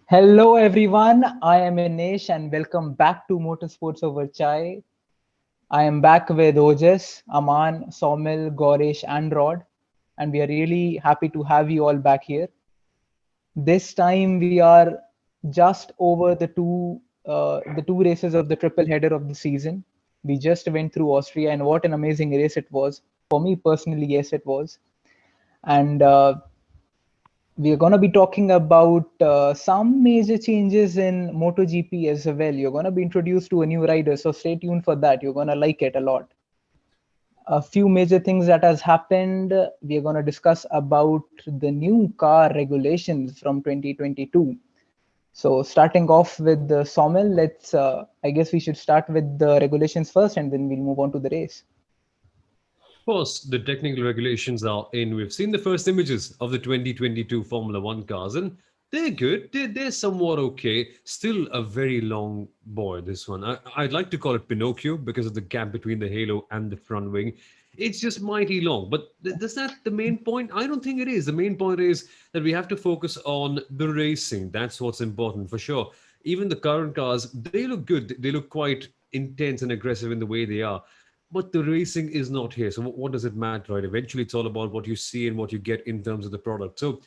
Hello everyone, I am Inesh and welcome back to Motorsports Over Chai. I am back with Ojas, Aman, Somil, Goresh and Rod, and we are really happy to have you all back here. This time we are just over the two races of the triple header of the season. We just went through Austria and what an amazing race it was. For me personally, yes it was. And we are going to be talking about some major changes in MotoGP as well. You're going to be introduced to a new rider, so stay tuned for that. You're going to like it a lot. A few major things that has happened. We are going to discuss about the new car regulations from 2022. So starting off with the Somil, let's. I guess we should start with the regulations first, and then we'll move on to the race. Of course, the technical regulations are in. We've seen the first images of the 2022 Formula One cars, and they're good. They're somewhat okay. Still a very long boy, this one. I'd like to call it Pinocchio because of the gap between the halo and the front wing. It's just mighty long. But is that the main point? I don't think it is. The main point is that we have to focus on the racing. That's what's important for sure. Even the current cars, they look good. They look quite intense and aggressive in the way they are, but the racing is not here. So what does it matter, right? Eventually, it's all about what you see and what you get in terms of the product. So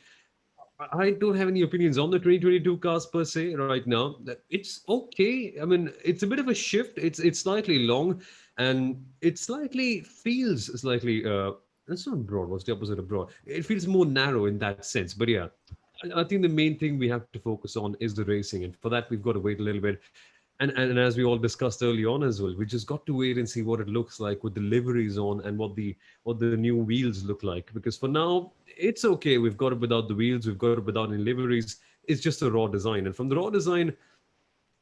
I don't have any opinions on the 2022 cars per se right now. It's okay. I mean, it's a bit of a shift. It's slightly long, and it slightly feels slightly. It's not broad. What's the opposite of broad? It feels more narrow in that sense. But yeah, I think the main thing we have to focus on is the racing, and for that we've got to wait a little bit. And as we all discussed early on as well, we just got to wait and see what it looks like with the liveries on and what the new wheels look like. Because for now, it's okay. We've got it without the wheels. We've got it without any liveries. It's just a raw design, and from the raw design,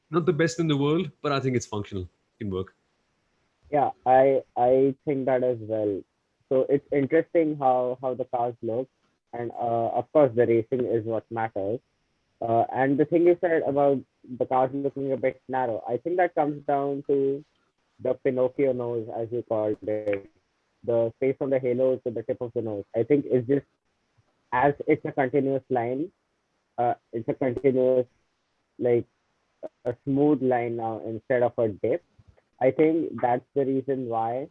not the best in the world, but I think it's functional. It can work. Yeah, I think that as well. So it's interesting how the cars look, and of course the racing is what matters. And the thing you said about the cars looking a bit narrow, I think that comes down to the Pinocchio nose, as you called it, the space on the halo to the tip of the nose. I think it's just as it's a continuous line, it's a continuous like a smooth line now instead of a dip. I think that's the reason why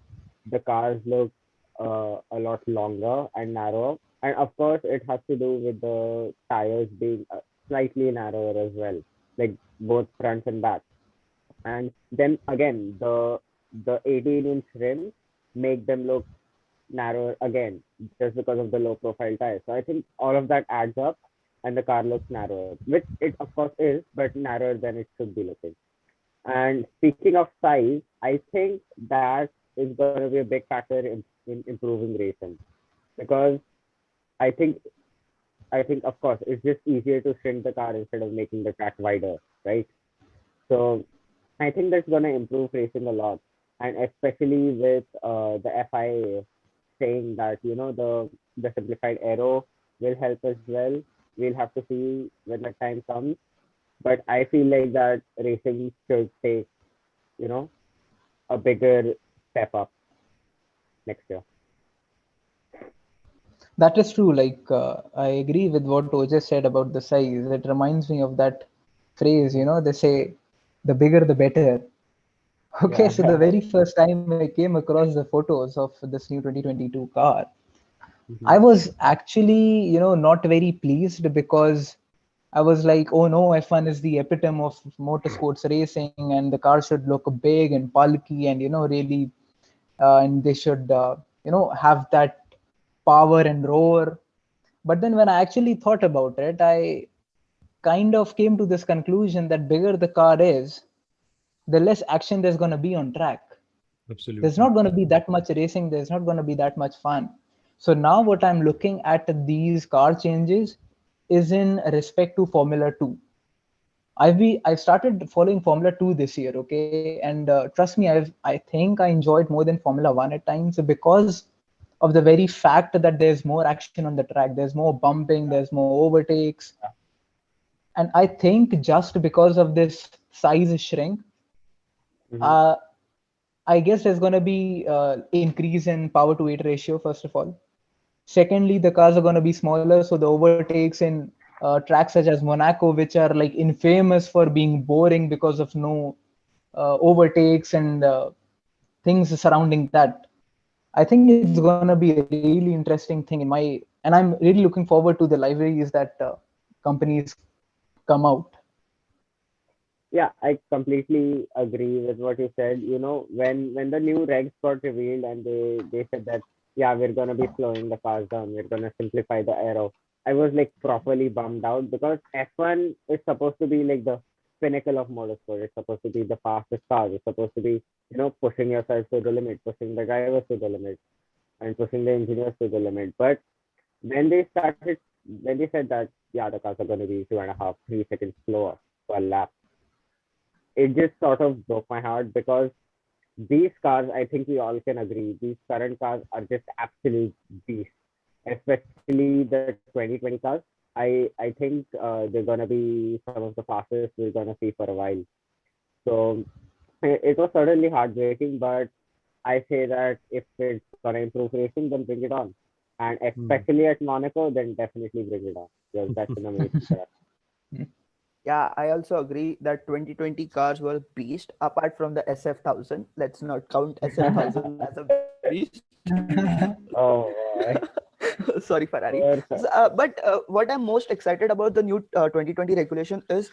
the cars look a lot longer and narrower. And of course, it has to do with the tires being slightly narrower as well, like both front and back. And then again, the 18-inch rims make them look narrower again, just because of the low profile tires. So I think all of that adds up, and the car looks narrower, which it of course is, but narrower than it should be looking. And speaking of size, I think that is going to be a big factor in improving racing, because I think of course it's just easier to shrink the car instead of making the track wider, right? So I think that's going to improve racing a lot, and especially with the FIA saying that the simplified aero will help as well. We'll have to see when the time comes, but I feel like that racing should take you know a bigger step up next year. That is true. I agree with what Ojas said about the size. It reminds me of that phrase, they say, the bigger the better. Okay, Yeah. so the very first time I came across the photos of this new 2022 car, I Mhm. was actually, not very pleased because I was like, oh no, F1 is the epitome of motorsports racing and the car should look big and bulky and, really, and they should, have that power and roar. But then when I actually thought about it, I kind of came to this conclusion that bigger the car is, the less action there's going to be on track. There's Absolutely. not going to be that much racing, there's not going to be that much fun. So now what I'm looking at these car changes is in respect to Formula 2. I've started following Formula 2 this year, okay, and trust me, I think I enjoyed more than Formula 1 at times because of the very fact that there's more action on the track, there's more bumping, there's more overtakes, and I think just because of this size shrink, Mhm. uh, I guess there's going to be increase in power to weight ratio first of all. Secondly, the cars are going to be smaller, so the overtakes in tracks such as Monaco, which are like infamous for being boring because of no overtakes and things surrounding that. I think it's going to be a really interesting thing and I'm really looking forward to the libraries that companies come out. Yeah, I completely agree with what you said. When the new regs got revealed and they said that, yeah, we're gonna be slowing the cars down, we're gonna simplify the aero. I was like properly bummed out because F1 is supposed to be like the pinnacle of motorsport. It's supposed to be the fastest cars. It's supposed to be, pushing yourself to the limit, pushing the drivers to the limit, and pushing the engineers to the limit. But when they said that, yeah, the cars are gonna be 2.5, 3 seconds slower per lap, it just sort of broke my heart because these cars, I think we all can agree, these current cars are just absolute beasts, especially the 2020 cars. I think they're gonna be some of the fastest we're gonna see for a while. So it was certainly heartbreaking, but I say that if it's gonna improve racing, then bring it on, and Hmm. especially at Monaco, then definitely bring it on because that's an amazing track. Yeah, I also agree that 2020 cars were beast apart from the SF1000. Let's not count SF1000 as a beast. Oh boy, Sorry, Ferrari. poor But what I'm most excited about the new 2020 regulation is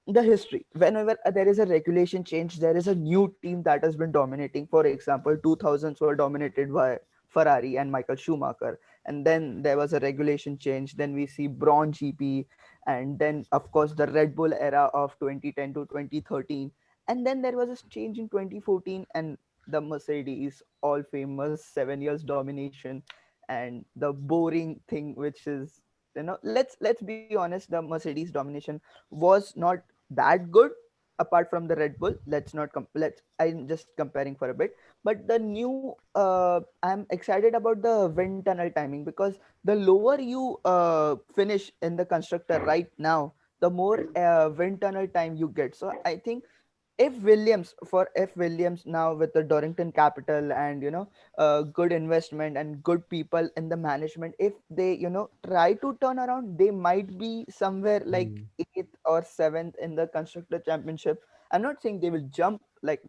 the history. Whenever there is a regulation change, there is a new team that has been dominating. For example, 2000s were dominated by Ferrari and Michael Schumacher, and then there was a regulation change. Then we see Braun GP, and then of course the Red Bull era of 2010 to 2013, and then there was a change in 2014 and the Mercedes all famous 7 years domination and the boring thing which is, let's be honest, the Mercedes domination was not that good apart from the Red Bull. Let's not let's I'm just comparing for a bit. But the new I'm excited about the wind tunnel timing because the lower you finish in the constructor right now, the more wind tunnel time you get. So I think if Williams now with the Dorrington capital and good investment and good people in the management, if they try to turn around, they might be somewhere like Hmm. eighth or seventh in the constructor championship. I'm not saying they will jump like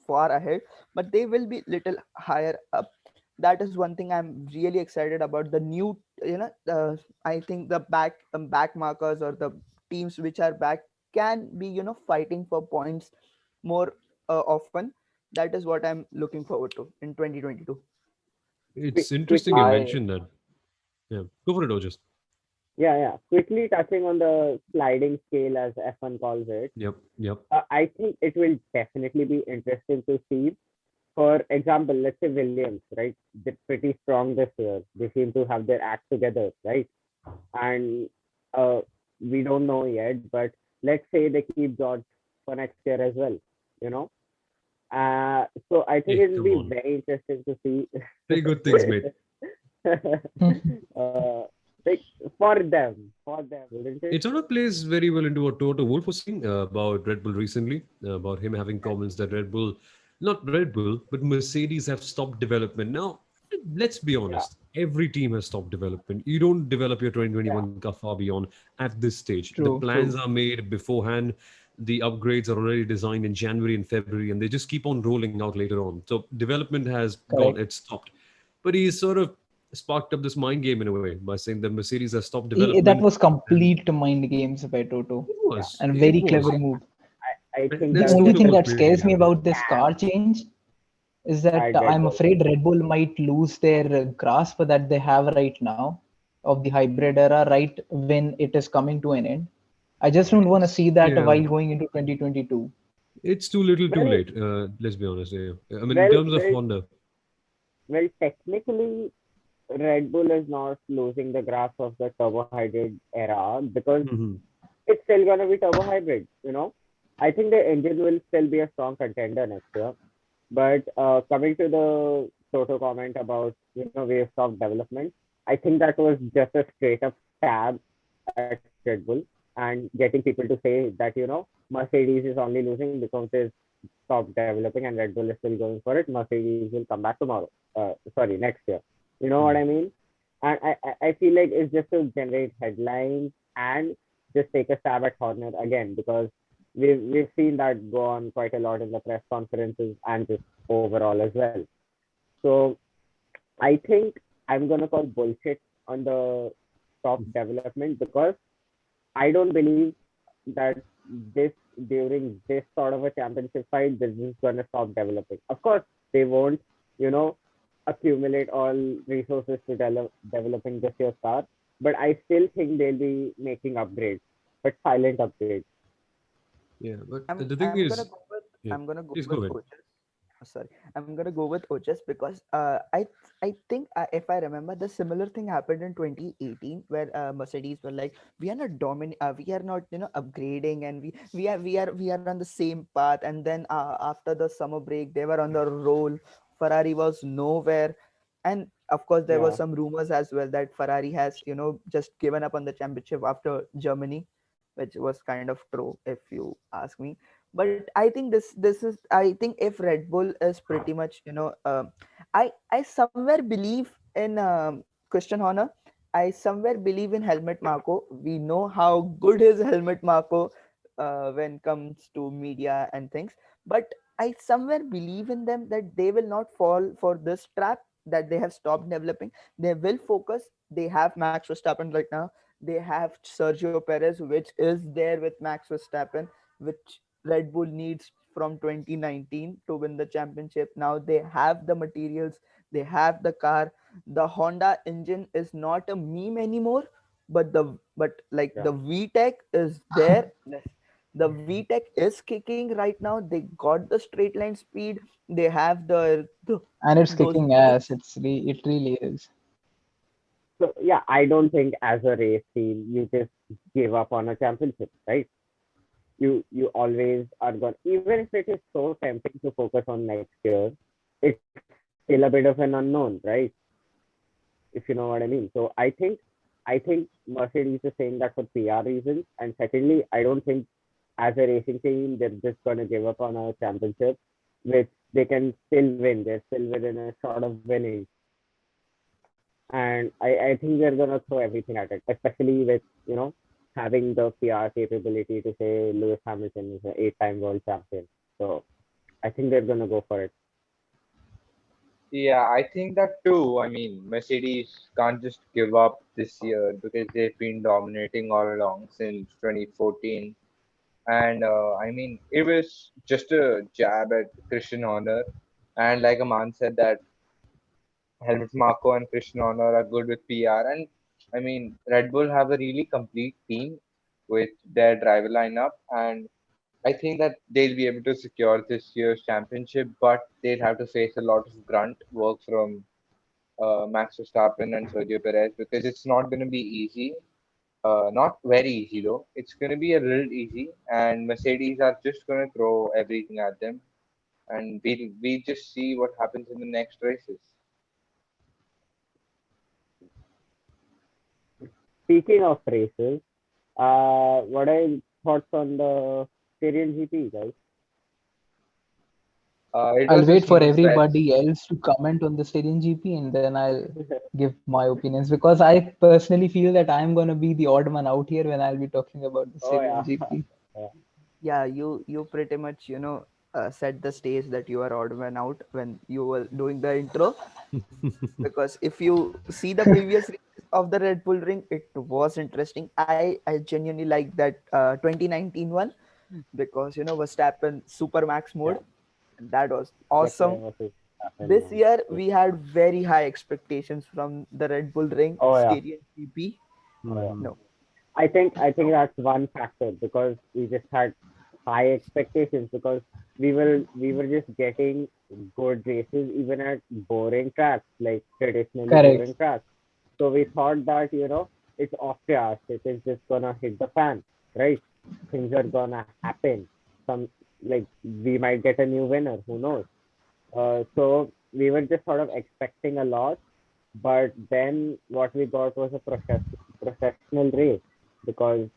far ahead, but they will be little higher up. That is one thing I'm really excited about. The new, I think the back markers or the teams which are back can be fighting for points more often. That is what I'm looking forward to in 2022. It's interesting you quickly. I mentioned that. Yeah, go for it, Ojas. Yeah. Quickly touching on the sliding scale, as F1 calls it, Yep, yep. I think it will definitely be interesting to see. For example, let's say Williams, right? They're pretty strong this year. They seem to have their act together, right? And uh, we don't know yet, but let's say they keep George for next year as well, you know? So I think Hey, it will come be on. very interesting to see. Very good things, mate. uh, like for them, wouldn't it? It sort of plays very well into what Toto Wolff was saying about Red Bull recently, about him having comments that Red Bull, not Red Bull, but Mercedes have stopped development. Now, let's be Yeah, honest, every team has stopped development. You don't develop your yeah, 2021 car far beyond at this stage. The true, plans true. are made beforehand, the upgrades are already designed in January and February, and they just keep on rolling out later on. So development has gone, Correct. it's stopped. But he's sort of sparked up this mind game in a way by saying that Mercedes has stopped That development. was And complete mind games by Toto, it yeah. was. and It very was. clever move. I And think The that's that only was thing Toto just was that praising scares me him. a about this scam car change is that at Red I'm Bull. afraid Red Bull might lose their grasp that they have right now of the hybrid era right when it is coming to an end. I just don't want to see that Yeah, while going into 2022. it's too little, too Well, late. Let's be honest. Yeah. I mean, in well, terms of well, Honda, Technically, Red Bull is not losing the grasp of the turbo hybrid era because mhm. it's still gonna be turbo hybrid. I think the engine will still be a strong contender next year. But coming to the Toto comment about we have stopped development, I think that was just a straight up stab at Red Bull and getting people to say that Mercedes is only losing because they stopped developing and Red Bull is still going for it. Mercedes will come back tomorrow. Sorry, next year. You know what Hmm. I mean? And I feel like it's just to generate headlines and just take a stab at Horner again, because we've seen that go on quite a lot in the press conferences and just overall as well. So I think I'm gonna call bullshit on the top development, because I don't believe that this during this sort of a championship fight, this is gonna stop developing. Of course, they won't, you know, accumulate all resources to developing this year's car, but I still think they'll be making upgrades, but silent upgrades. Yeah, but I'm the thing I'm gonna is, go with yeah, I'm gonna go please go with ahead. Ojas. Sorry, I'm gonna go with Ojas because I think if I remember, the similar thing happened in 2018 where Mercedes were like, we are not we are not upgrading, and we are on the same path, and then after the summer break they were on the roll. Ferrari was nowhere, and of course there was Yeah. some rumors as well that Ferrari has just given up on the championship after Germany, which was kind of true if you ask me. But I think this is, I think if Red Bull is pretty much I somewhere believe in Christian Horner. I somewhere believe in Helmut Marko. We know how good is Helmut Marko when comes to media and things, but I somewhere believe in them that they will not fall for this trap, that they have stopped developing. They will focus. They have Max Verstappen right now. They have Sergio Perez, which is there with Max Verstappen, which Red Bull needs from 2019 to win the championship. Now they have the materials, they have the car. The Honda engine is not a meme anymore, but like Yeah. the VTEC is there. Yes, the VTEC is kicking right now. They got the straight line speed. They have And it's those kicking boosts. ass. It really is. So yeah, I don't think as a race team you just give up on a championship, right? You always are going, even if it is so tempting to focus on next year, it's still a bit of an unknown, right? If you know what I mean. So I think Mercedes is saying that for PR reasons, and secondly, I don't think as a racing team they're just gonna give up on a championship, which they can still win. They're still within a sort of winning, and I think they're gonna throw everything at it, especially with having the PR capability to say Lewis Hamilton is an eight-time world champion. So I think they're gonna go for it. Yeah, I think that too. I mean, Mercedes can't just give up this year because they've been dominating all along since 2014. And I mean, it was just a jab at Christian Horner. And like Aman said, that Helmut Marko and Christian Horner are good with PR. And I mean, Red Bull have a really complete team with their driver lineup. And I think that they'll be able to secure this year's championship, but they'll have to face a lot of grunt work from Max Verstappen and Sergio Perez because it's not going to be easy. Not very easy though. It's going to be a little easy, and Mercedes are just going to throw everything at them, and we just see what happens in the next races. Speaking of races, what are your thoughts on the Syrian GP, guys? It I'll was a wait for smooth ride. everybody else to comment on the Stadium GP and then I'll give my opinions because I personally feel that I'm going to be the odd man out here when I'll be talking about the Oh Stadium yeah. GP. Yeah. Yeah, you pretty much set the stage that you are odd man out when you were doing the intro, because if you see the previous races of the Red Bull Ring, it was interesting. I genuinely like that 2019 one, because Verstappen Super Max Yeah. mode, and that was Leclerc awesome. versus Verstappen, This man. year Yeah. we had very high expectations from the Red Bull Ring Oh yeah. Styrian GP. Oh yeah. Mm-hmm. No, I think that's one factor, because we just had high expectations, because we were just getting good races even at boring tracks, like traditionally Correct. boring tracks. So we thought that it's Austria, it is just gonna hit the fan, right? Things are gonna happen. Some, like, we might get a new winner, who knows? So we were just sort of expecting a lot, but then what we got was a professional race, because,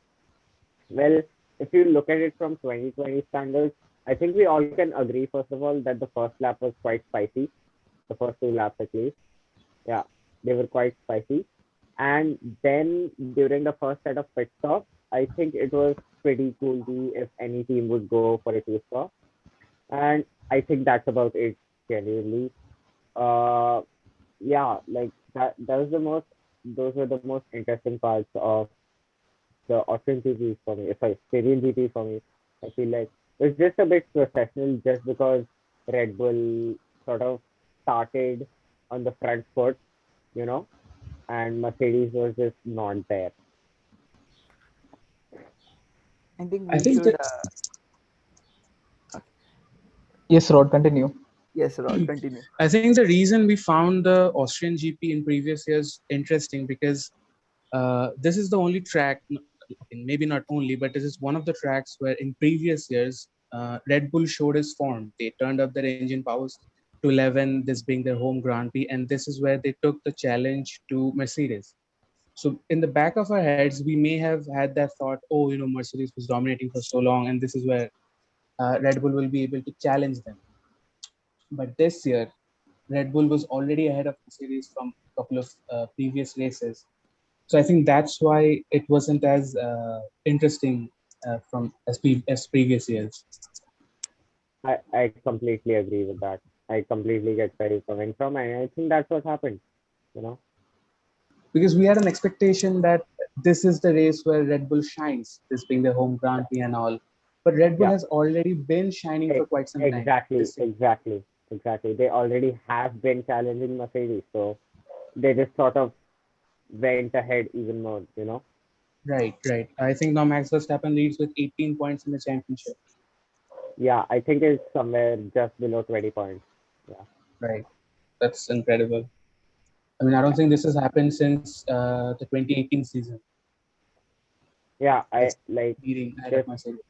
well, if you look at it from 2020 standards, I think we all can agree, first of all, that the first lap was quite spicy. The first two laps, at least. Yeah, they were quite spicy. And then during the first set of pit stops, I think it was pretty cool if any team would go for a two stop. And I think that's about it genuinely. Uh, yeah, like that was the most those were the most interesting parts of the Austrian GP for me. Sorry, Syrian GP for me. I feel like it's just a bit professional just because Red Bull sort of started on the front foot, you know, and Mercedes was just not there. I think I we think should. that Yes, Rod, continue. Yes, Rod, continue. I think the reason we found the Austrian GP in previous years interesting because this is the only track, maybe not only, but this is one of the tracks where in previous years Red Bull showed its form. They turned up their engine powers to 11, this being their home Grand Prix, and this is where they took the challenge to Mercedes. So in the back of our heads, we may have had that thought, oh, Mercedes was dominating for so long, and this is where Red Bull will be able to challenge them. But this year, Red Bull was already ahead of Mercedes from a couple of previous races. So I think that's why it wasn't as interesting from as previous years. I completely agree with that. I completely get where you're coming from, and I think that's what happened, you know. Because we had an expectation that this is the race where Red Bull shines, this being the home Grand Prix and all. But Red Bull Yeah, has already been shining for quite some time exactly, this year. exactly, exactly. They already have been challenging Mercedes, so they just sort of went ahead even more, you know. Right, right. I think now Max Verstappen leads with 18 points in the championship. Yeah, I think it's somewhere just below 20 points. Yeah, Right. That's incredible. I mean, I don't think this has happened since the 2018 season. yeah. I That's like leading ahead of this. Mercedes.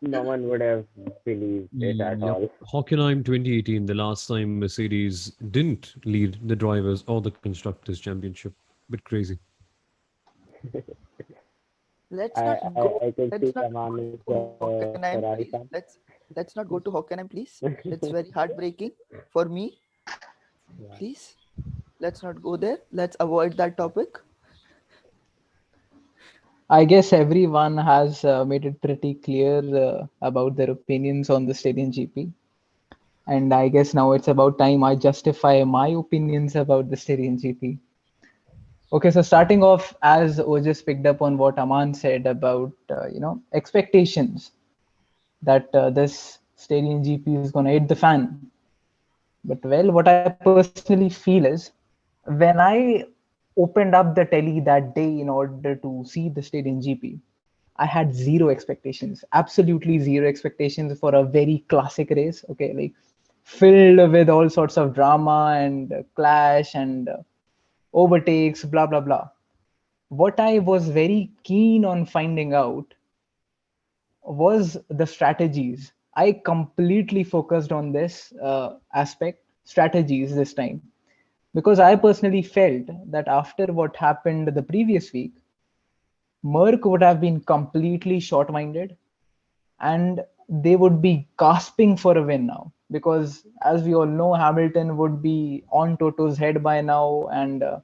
No one would have believed it at Yep. all. Hockenheim 2018, the last time Mercedes didn't lead the drivers or the constructors championship. Bit crazy. Let's not go. I can see Let's not go Aman is to a Hockenheim, Ferrari please. fan. Let's not go to Hockenheim, please. It's very heartbreaking for me. Yeah. Please, let's not go there. Let's avoid that topic. I guess everyone has made it pretty clear about their opinions on the Stadium GP. And I guess now it's about time I justify my opinions about the Stadium GP. Okay, so starting off, as Ojas picked up on what Aman said about expectations that this Stadium GP is going to hit the fan. But well, what I personally feel is when I opened up the telly that day in order to see the Stadium GP, I had zero expectations, absolutely zero expectations for a very classic race. Okay, like filled with all sorts of drama and clash and overtakes, blah, blah, blah. What I was very keen on finding out was the strategies. I completely focused on this aspect, strategies this time, because I personally felt that after what happened the previous week, Merck would have been completely short minded and they would be gasping for a win now. Because as we all know, Hamilton would be on Toto's head by now, and Yeah.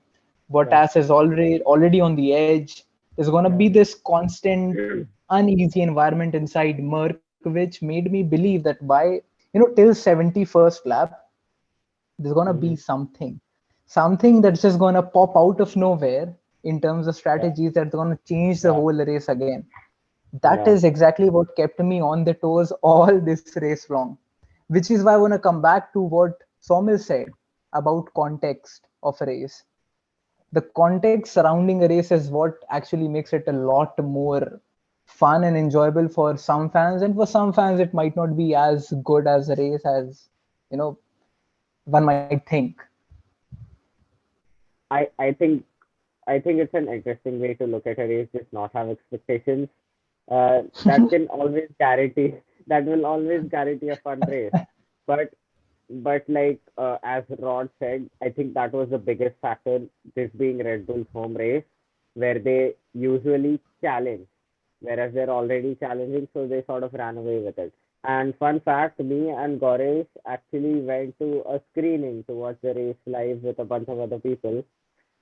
Bottas is already on the edge. There's going to be Yeah. this constant uneasy environment inside Merck, which made me believe that by till 71st lap, there's going to be Mhm. something that's just going to pop out of nowhere in terms of Yeah. strategies that's going to change the Yeah. whole race again. That Yeah. is exactly what kept me on the toes all this race long, which is why I want to come back to what Somil said about context of a race. The context surrounding a race is what actually makes it a lot more fun and enjoyable for some fans, and for some fans it might not be as good as a race as you know one might think. I I think I think it's an interesting way to look at a race, just not have expectations. That can always guarantee that will always guarantee a fun race. But like as Rod said, I think that was the biggest factor. This being Red Bull's home race, where they usually challenge, whereas they're already challenging, so they sort of ran away with it. And fun fact, me and Goresh actually went to a screening to watch the race live with a bunch of other people.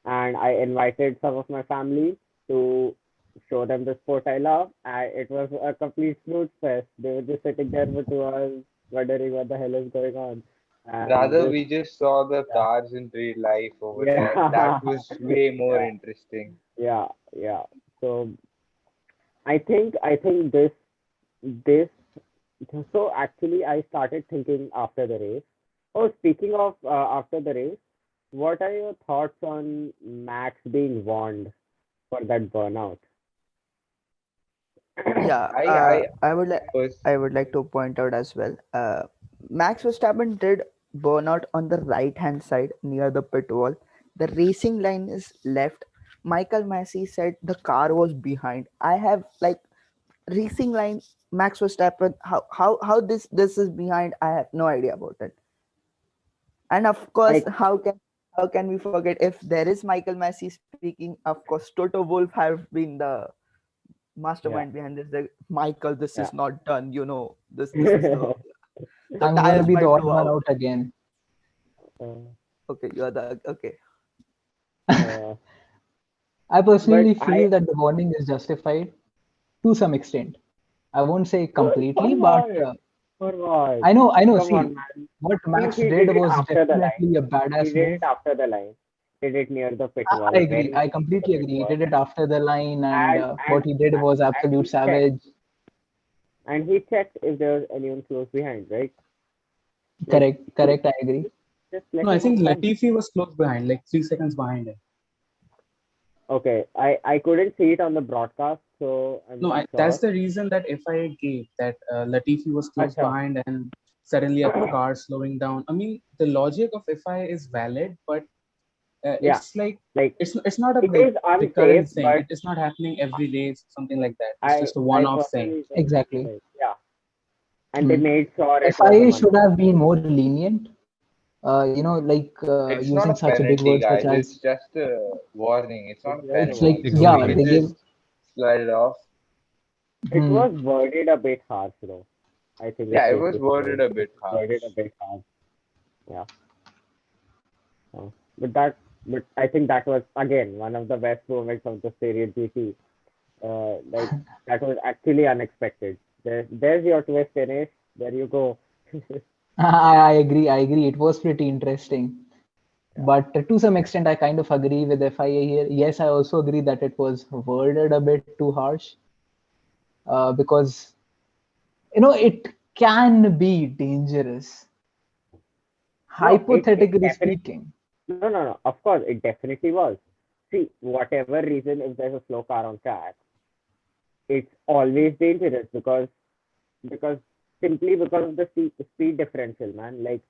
and I invited some of my family to show them the sport I love. And it was a complete snooze fest. They were just sitting there for 2 hours, wondering what the hell is going on. And Rather, just we just saw the yeah, cars in real life over there. That yeah, was way more yeah, interesting. yeah, yeah. So I think this so actually I started thinking after the race. Oh, speaking of after the race, what are your thoughts on Max being warned for that burnout? Yeah, I I was I would like to point out as well. Max Verstappen did burnout on the right hand side near the pit wall. The racing line is left. Michael Massey said the car was behind. I have like racing line. Max Verstappen. How this is behind? I have no idea about it. And of course, Like, how can we forget if there is Michael Massey speaking? Of course, Toto Wolff have been the yeah, mastermind behind this. Like, Michael, this yeah. is not done. This is the I'm gonna tires be the might odd blow man out. out again. uh, Okay, you're the okay. uh, I but personally I feel that the warning is justified to some extent. I won't say for completely, but what? For what? I know. Come on, See, man. what Max He did did it was after the line. definitely a He badass did move. it after the line. Did it near the pit I wall, agree. very I close to the completely pit agree. He wall, did it after the line, and and what he did was absolute he checked savage. if there was anyone close behind, right? Like, Correct, he correct. I agree. just No, let I him think have fun. Latifi was close behind, like 3 seconds behind him. Okay, I couldn't see it on the broadcast, so I'm No, not that's sure. the reason that FIA gave that Latifi was close Acha. behind and suddenly a car slowing down. I mean, the logic of FIA is valid, but Yeah, it's like like it's not a it like is unsafe, recurrent thing. but It is not happening every day, something like that. It's I just a I one-off thing. personally don't think Exactly. so. Yeah, and they Hmm. made sure it was a FIA should one-off. have been more lenient. Like It's not using a such a big penalty, word such guys. as It's just a warning. It's not It's a just a it's like penalty. warning. yeah They Exactly. can they give. just slide it off. It Hmm. was worded a bit harsh, though. I think it's Yeah, it safe was to worded say a it bit was worded harsh. a bit harsh. Yeah. But but I think that was again one of the best moments of the Syrian GT. Like that was actually unexpected. There's your twist in it. There you go. I agree. I agree. It was pretty interesting. Yeah. But to some extent, I kind of agree with FIA here. Yes, I also agree that it was worded a bit too harsh because it can be dangerous, No, it hypothetically definitely speaking. no. Of course, it definitely was. See, whatever reason, if there's a slow car on track, it's always dangerous because simply because of the speed differential, man. Like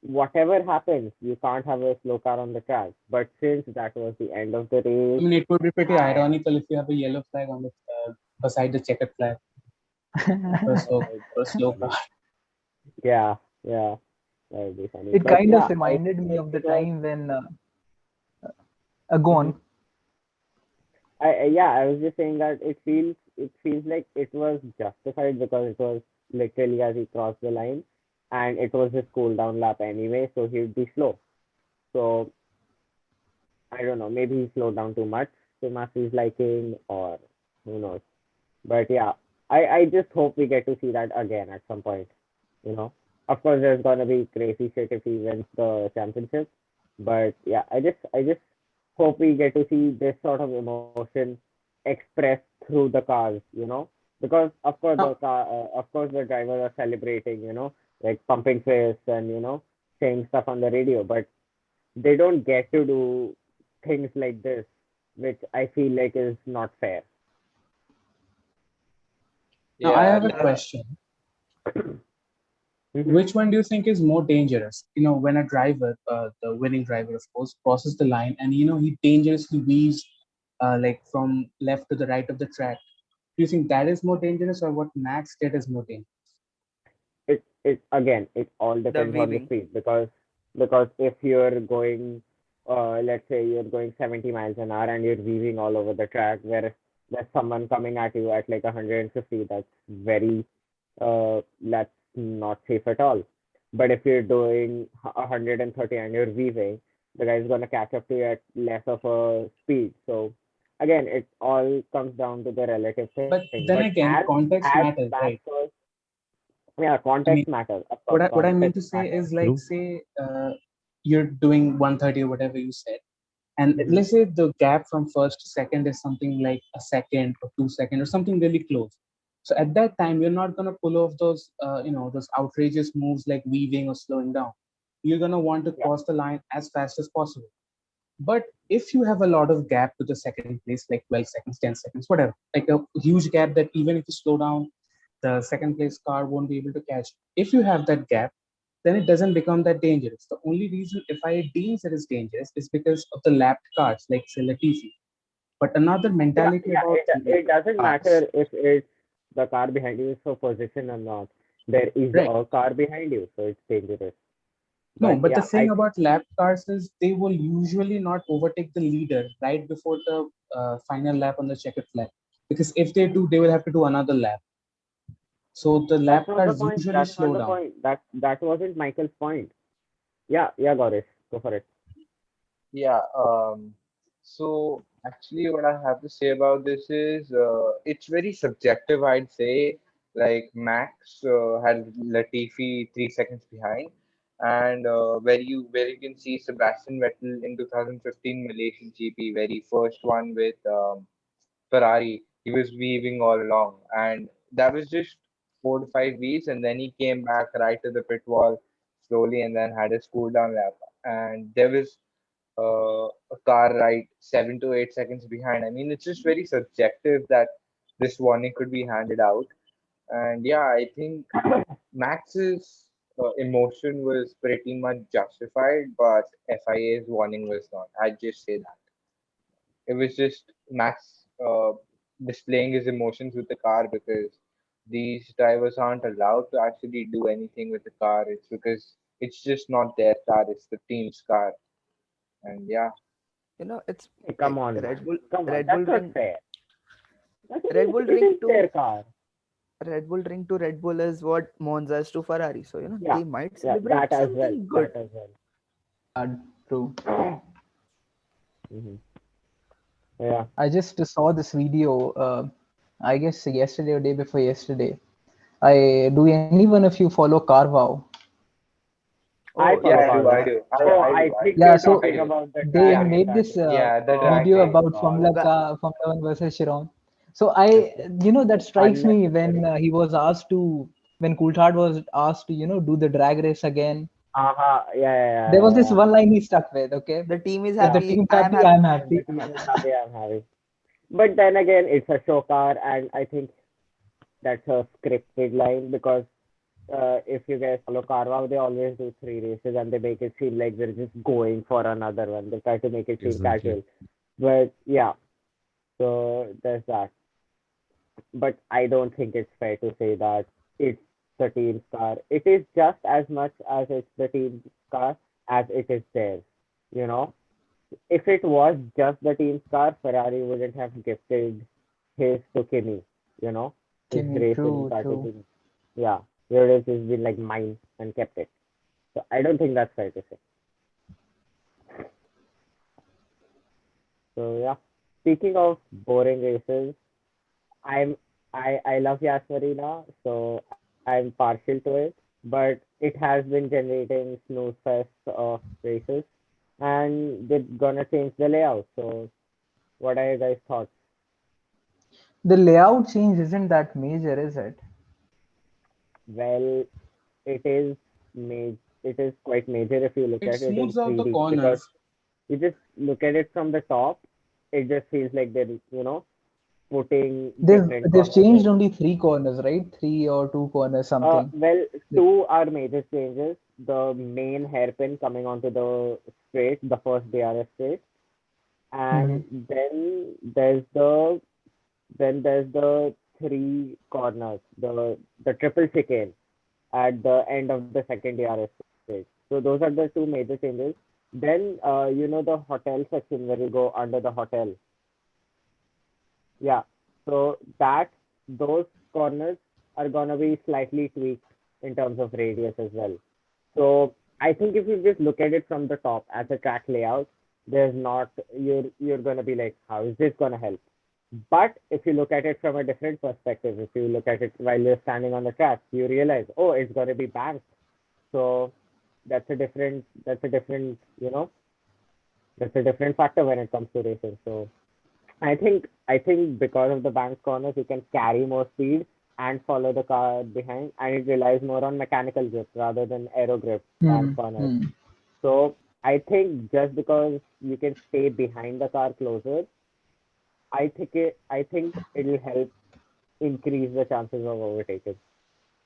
whatever happens, you can't have a slow car on the track. But since that was the end of the I race, mean, it would be pretty and ironical if you have a yellow flag on the beside the checkered flag for a slow car. yeah, yeah, that would be funny. It But kind of yeah, I reminded feel me like of the it was. time when go Mhm. on. Yeah, I was just saying that it feels like it was justified because it was literally as he crossed the line, and it was his cool down lap anyway, so he'd be slow. So I don't know, maybe he slowed down too much to Massey's liking, or who knows. But yeah, I just hope we get to see that again at some point. You know, of course, there's gonna be crazy shit if he wins the championship. But yeah, I just hope we get to see this sort of emotion expressed through the cars. Because Now, of course the drivers are celebrating. Like pumping fists and saying stuff on the radio, but they don't get to do things like this, which I feel like is not fair. now I Yeah, have a question. Mhm. Which one do you think is more dangerous? When a driver, the winning driver, of course, crosses the line and he dangerously weaves like from left to the right of the track. Do you think that is more dangerous, or what Max did is more dangerous? It all The depends on the weaving. speed because if you're going let's say you're going 70 miles an hour and you're weaving all over the track where there's someone coming at you at like 150, that's not safe at all. But if you're doing 130 and you're weaving, the guy is gonna catch up to you at less of a speed. So again, it all comes down to the relative thing. But But then again, context as matters, Max right? was, yeah, I mean, context matters. Of course, what I mean to context say is matters. like, True. say you're doing 130 or whatever you said, and Mhm. let's say the gap from first to second is something like a second or 2 seconds or something really close. So at that time, you're not gonna pull off those those outrageous moves like weaving or slowing down. You're gonna want to Yeah. cross the line as fast as possible. But if you have a lot of gap to the second place, like 12 seconds, 10 seconds, whatever, like a huge gap that even if you slow down, the second place car won't be able to catch. If you have that gap, then it doesn't become that dangerous. The only reason FIA deems it is dangerous is because of the lapped cars, like say Latifi. But another Yeah, mentality yeah. about It doesn't cars, matter if it's the car behind you is for position or not. There is right? a car behind you, so it's dangerous. No, But but the yeah, thing about lap cars is they will usually not overtake the leader right before the final lap on the checkered flag. Because if they do, they will have to do another lap. So the that's lap not the cars point. usually That's not slow the down. point. That wasn't Michael's point. Yeah, yeah, Gaurish, go for it. Yeah. So actually, what I have to say about this is, it's very subjective. I'd say, like Max had Latifi 3 seconds behind, and where you can see Sebastian Vettel in 2015 Malaysian GP, very first one with Ferrari. He was weaving all along, and that was just 4 to 5 weeks, and then he came back right to the pit wall slowly, and then had his cool down lap. And there was a car right 7 to 8 seconds behind. I mean, it's just very subjective that this warning could be handed out. And yeah, I think Max's emotion was pretty much justified, but FIA's warning was not. I'd just say that. It was just Max displaying his emotions with the car because these drivers aren't allowed to actually do anything with the car. It's because it's just not their car, it's the team's car. And yeah, It's Hey, come like on, Red man. Bull, Come on. Red Bull That's not ring, fair. Red Bull It ring is to their car. Red Bull ring to Red Bull is what Monza is to Ferrari. So Yeah, they might yeah, celebrate that as well. something good. That as well. True. Hmm. Yeah. I just saw this video, I guess yesterday or day before yesterday. Do anyone of you follow Carwow? I Oh yeah, follow I yeah, do, I Carwow. yeah. do, Oh, I I do, I think do, Yeah, you're so I talking do. about the they drag Yeah, race made this article. yeah, the Oh, drag video race. my about God. Formula 1 versus Chiron. So that strikes me when Unnecessary. he was asked to, when Coulthard was asked to, do the drag race again. Uh-huh. Yeah, yeah, There was yeah, this yeah. one line he stuck with, okay? The team is If the Yeah. happy. team's I am happy, happy. I'm And the happy. team is happy I'm having. But then again, it's a show car, and I think that's a scripted line because if you guys follow Carwow, they always do three races and they make it seem like they're just going for another one. They try to make it seem Exactly. casual. But yeah, so there's that. But I don't think it's fair to say that it's the team's car. It is just as much as it's the team's car as it is theirs. You know, if it was just the team's car, Ferrari wouldn't have gifted his to Kimi. You know, his Kimi, race winning true, car to true. Kimi. Yeah, whereas it's been like mine and kept it. So I don't think that's fair to say. So yeah, speaking of boring races, I'm I love Yas Marina, so I'm partial to it. But it has been generating snooze fest of races, and they're gonna change the layout. So what are your guys' thoughts? The layout change isn't that major, is it? Well, it is made it is quite major if you look It at it in smooths out the 3D because corners. you just look at it from the top, it just feels like they're putting They've different they've corners changed in. only three corners, right? Three or two corners, something. Well, two are major changes. The main hairpin coming onto the straight, the first DRS straight, and Mhm. then there's the three corners, the triple chicane at the end of the second DRS straight. So those are the two major changes. Then the hotel section where you go under the hotel. Yeah. So those corners are gonna be slightly tweaked in terms of radius as well. So I think if you just look at it from the top as a track layout, there's not you're gonna be like, how is this gonna help? But if you look at it from a different perspective, if you look at it while you're standing on the track, you realize, oh, it's gonna be banked. So that's a different, that's a different factor when it comes to racing. So I think because of the bank corners, you can carry more speed and follow the car behind, and it relies more on mechanical grip rather than aero grip bank Hmm. corners. Hmm. So I think just because you can stay behind the car closer, I think it'll help increase the chances of overtaking.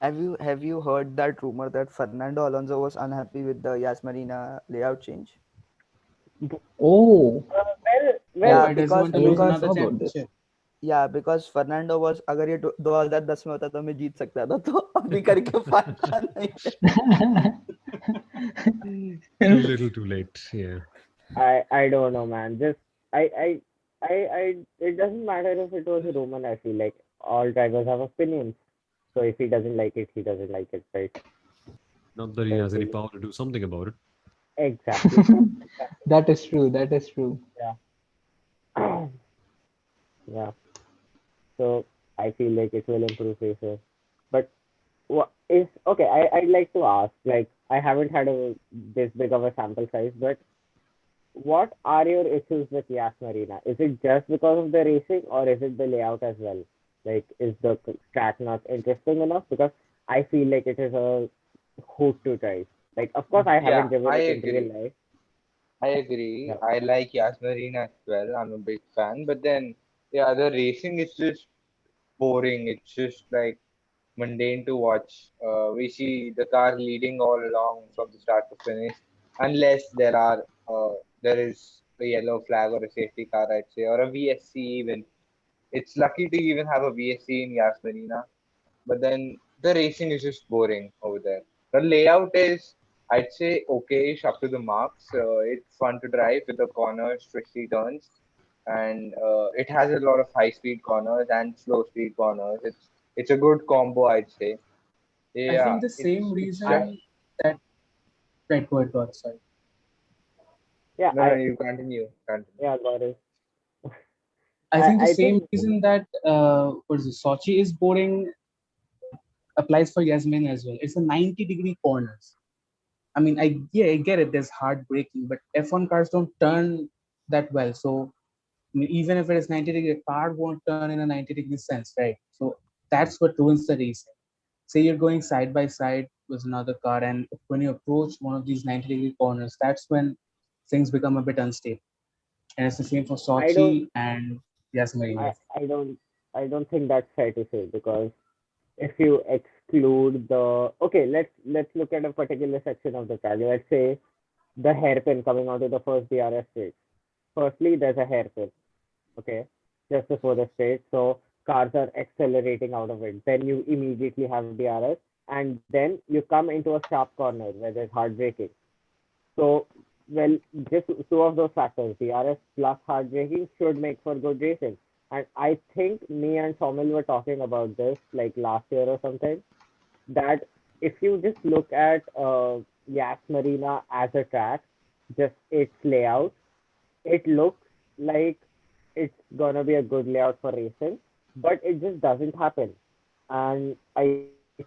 Have you heard that rumor that Fernando Alonso was unhappy with the Yas Marina layout change? Oh, Well, Yeah, Why does he because want I to did lose not because another know about this. championship? या because Fernando was अगर ये 2010 में होता तो मैं जीत सकता था तो अभी करके फायदा नहीं है Too little, too late. Yeah. I don't know, man. Just I it doesn't matter if it was Roman. I feel like all drivers have opinions. So if he doesn't like it, he doesn't like it, right? Not that he Don't has any really. power to do something about it. Exactly. That is true. That is true. Yeah. Yeah. So I feel like it will improve racer. But what is okay? I'd like to ask. Like I haven't had this big of a sample size, but what are your issues with Yas Marina? Is it just because of the racing, or is it the layout as well? Like, is the track not interesting enough? Because I feel like it is a hoot to drive. Like, of course, I Yeah, haven't driven I it in agree. real life. I agree. Yeah. I like Yasmarine as well. I'm a big fan. But then, yeah, the racing is just boring. It's just like mundane to watch. We see the car leading all along from the start to finish, unless there is a yellow flag or a safety car, I'd say, or a VSC even. It's lucky to even have a VSC in Yas Marina, but then the racing is just boring over there. The layout is, I'd say, okay, up to the marks. It's fun to drive with the corners, twisty turns, and it has a lot of high-speed corners and slow-speed corners. It's a good combo, I'd say. I Yeah, think the same it's just reason that right, go ahead, sorry. Yeah, no, no. You continue, continue. yeah, got it. I I, think the I same think, reason that what is it, Sochi is boring applies for Yasmin as well. It's a 90-degree corners. I mean, I get it. There's hard braking, but F1 cars don't turn that well. So I mean, even if it is 90-degree, a car won't turn in a 90-degree sense, right? So that's what ruins the racing. Say you're going side by side with another car, and when you approach one of these 90-degree corners, that's when things become a bit unstable. And it's the same for I don't, Sochi and Yas I, Marina. I don't, I don't think that's fair to say, because if you exclude the, okay, let's look at a particular section of the track. Let's say the hairpin coming onto the first DRS straight. Firstly, there's a hairpin, okay, just before the straight. So cars are accelerating out of it. Then you immediately have DRS, and then you come into a sharp corner where there's hard braking. So, well, just two of those factors, DRS plus hard braking, should make for good racing. And I think me and Somil were talking about this like last year or something, that if you just look at Yas Marina as a track, just its layout, it looks like it's gonna be a good layout for racing, but it just doesn't happen. And I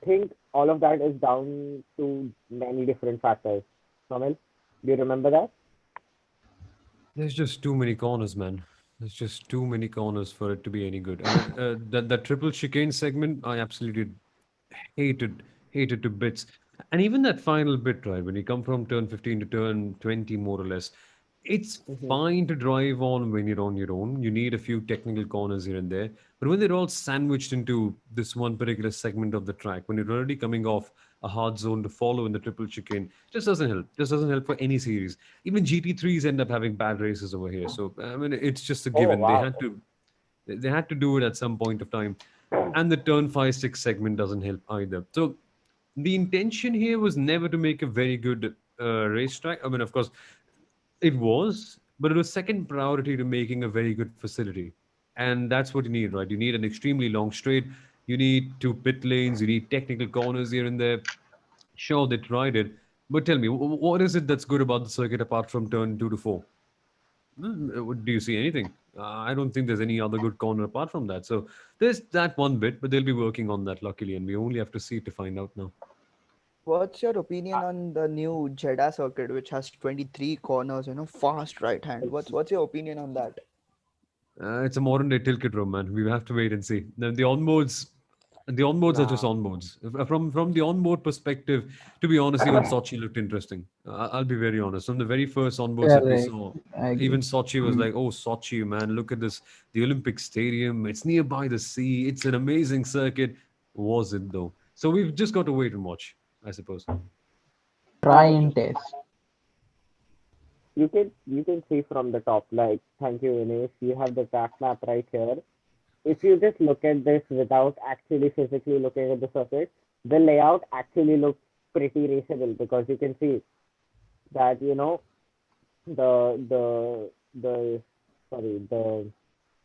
think all of that is down to many different factors. Somil, do you remember that? There's just too many corners, man. There's just too many corners for it to be any good. I mean, that triple chicane segment, I absolutely hated, hated to bits. And even that final bit, right, when you come from turn 15 to turn 20, more or less, it's Mm-hmm. fine to drive on when you're on your own. You need a few technical corners here and there. But when they're all sandwiched into this one particular segment of the track, when you're already coming off a hard zone to follow in the triple chicane, just doesn't help. Just doesn't help for any series. Even GT3s end up having bad races over here. So, I mean, it's just a Oh given. wow. They had to do it at some point of time, and the turn 5 6 segment doesn't help either. So the intention here was never to make a very good racetrack. I mean, of course, it was, but it was second priority to making a very good facility. And that's what you need, right? You need an extremely long straight. You need two pit lanes. You need technical corners here and there. Sure, they tried it, But tell me, what is it that's good about the circuit apart from turn 2 to 4? Do you see anything? I don't think there's any other good corner apart from that. So there's that one bit, but they'll be working on that luckily, and we only have to see to find out now. What's your opinion on the new Jeddah circuit, which has 23 corners, fast right hand? What's your opinion on that? It's a modern day tilt room, man. We have to wait and see. The onboards are just Nah, onboards. From the onboard perspective, to be honest, even Sochi looked interesting. I'll be very honest. From the very first onboards that we Correct. saw, I agree. even Sochi was like, "Oh, Sochi, man! Look at this. The Olympic Stadium. It's nearby the sea. It's an amazing circuit." Was it though? So we've just got to wait and watch, I suppose. Try and test. you can see from the top. Like, thank you, Ines. You have the track map right here. If you just look at this without actually physically looking at the circuit, the layout actually looks pretty raceable because you can see that the sorry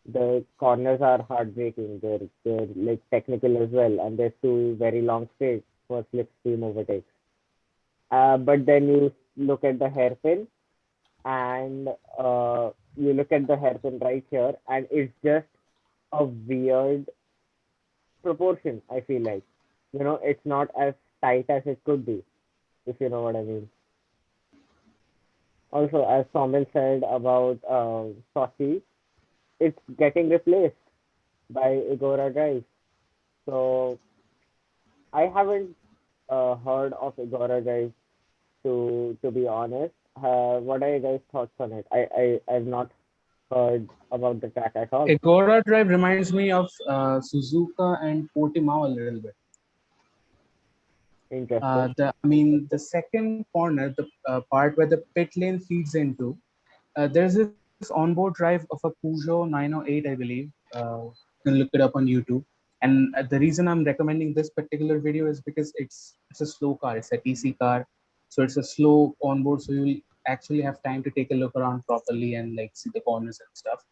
the corners are heartbreaking. They're like technical as well, and there's two very long straights for slipstream overtakes. But then you look at the hairpin, and you look at the hairpin right here, and it's just a weird proportion. I feel like, it's not as tight as it could be, if you know what I mean. Also, as Soumil said about Sochi, it's getting replaced by Agora Drive. So I haven't heard of Agora Drive, to be honest. What are your guys' thoughts on it? I've not heard about the track at all. Agora Drive reminds me of Suzuka and Portimao a little bit. Interesting. The second corner, the part where the pit lane feeds into, there's this onboard drive of a Peugeot 908, I believe. You can look it up on YouTube. And the reason I'm recommending this particular video is because it's a slow car. It's a TC car, so it's a slow onboard. So you'll actually have time to take a look around properly and like see the corners and stuff.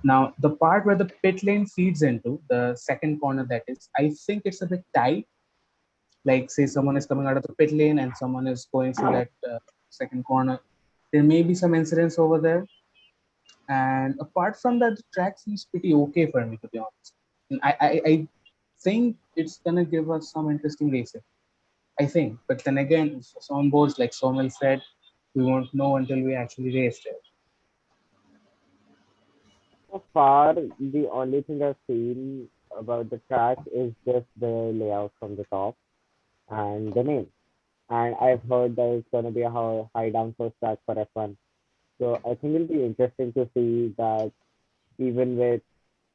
Now, the part where the pit lane feeds into the second corner, that is, I think it's a bit tight. Like, say someone is coming out of the pit lane and someone is going through that second corner. There may be some incidents over there. And apart from that, the track seems pretty okay for me, to be honest. And I think it's gonna give us some interesting racing. I think, but then again, for on boards, like Somel said, we won't know until we actually race it. So far, the only thing I've seen about the track is just the layout from the top and the name. And I've heard that it's going to be a high downforce track for F1. So I think it'll be interesting to see that even with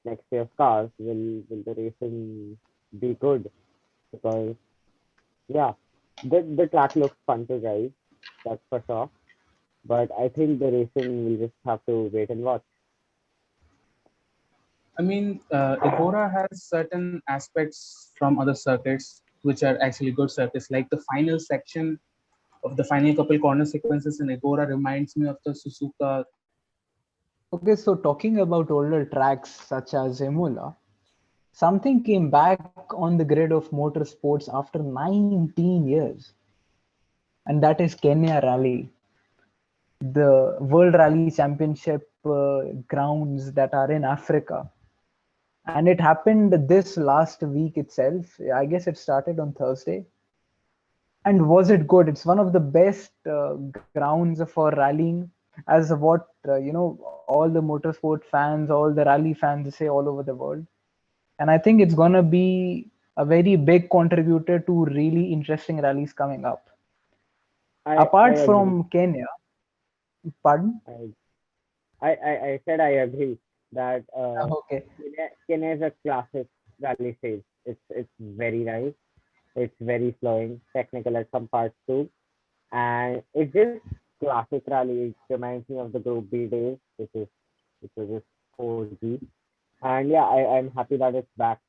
next year's cars, will the racing be good? Because yeah, the track looks fun to drive, that's for sure. But I think the racing will just have to wait and watch. Agora has certain aspects from other circuits which are actually good circuits. Like the final section of the final couple corner sequences in Agora reminds me of the Suzuka. Okay, so talking about older tracks such as Imola, something came back on the grid of motorsports after 19 years, and that is Kenya Rally, the World Rally Championship grounds that are in Africa. And it happened this last week itself. I guess it started on Thursday. And was it good? It's one of the best grounds for rallying, as what all the motorsport fans, all the rally fans say all over the world. And I think it's gonna be a very big contributor to really interesting rallies coming up. Apart I agree. from Kenya, pardon? I said I agree that Okay. Kenya is a classic rally stage. It's very nice. It's very flowing, technical at some parts too, and it's just classic rally. It reminds me of the Group B days, which was just 4G. And yeah, I'm happy that it's back,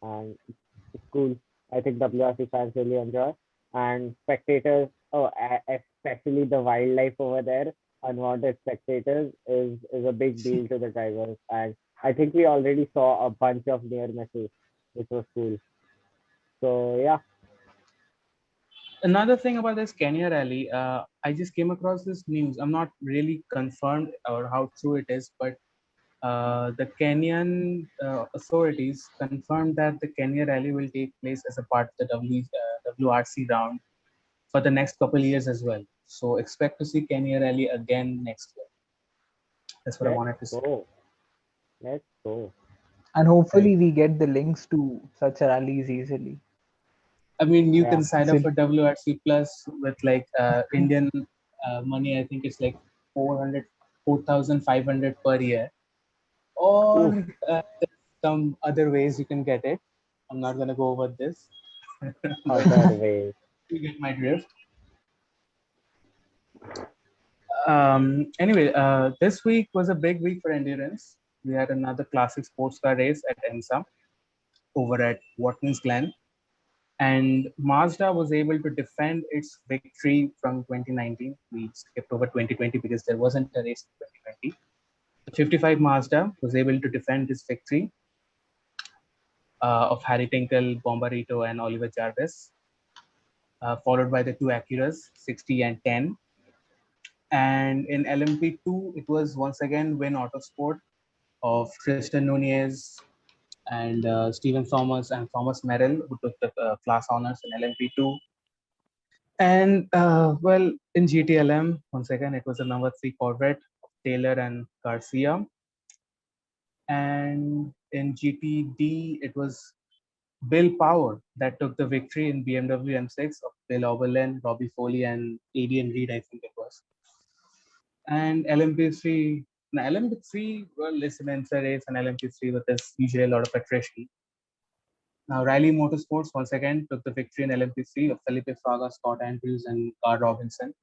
and it's cool. I think WRC fans really enjoy, and spectators. Oh, especially the wildlife over there, unwanted spectators is a big deal to the drivers, and I think we already saw a bunch of near misses, which was cool. So yeah, Another thing about this Kenya rally, I just came across this news. I'm not really confirmed or how true it is, but the Kenyan authorities confirmed that the Kenya rally will take place as a part of the WRC round for the next couple years as well. So expect to see Kenya rally again next year. That's what I wanted to say. Go. Let's go. And hopefully we get the links to such rallies easily. I mean, you Yeah. can sign up So- for WRC Plus with like Indian money. I think it's like 4,500 per year. Or there's some other ways you can get it. I'm not going to go over this. Other ways. You get my drift. Anyway, this week was a big week for endurance. We had another classic sports car race at EMSA over at Watkins Glen. And Mazda was able to defend its victory from 2019. We skipped over 2020 because there wasn't a race in 2020. The 55 Mazda was able to defend this victory of Harry Tinkle, Bombarito, and Oliver Jarvis, followed by the two Acuras, 60 and 10. And in LMP2, it was once again Win Autosport of Tristan Nunez and Stephen Thomas and Thomas Merrill, who took the class honors in LMP2. And well, in GTLM, once again, it was a number 3 Corvette of Taylor and Garcia. And in GTD, it was Bill Power that took the victory in BMW M6 of Bill Oberlin, Robbie Foley, and Adrian Reed, I think it was. And LMP3, now LMP3, well, it's an IMSA race, and LMP3 with this usually a lot of attrition. Now, Riley Motorsports once again took the victory in LMP3 of Felipe Fraga, Scott Andrews, and Carl Robinson.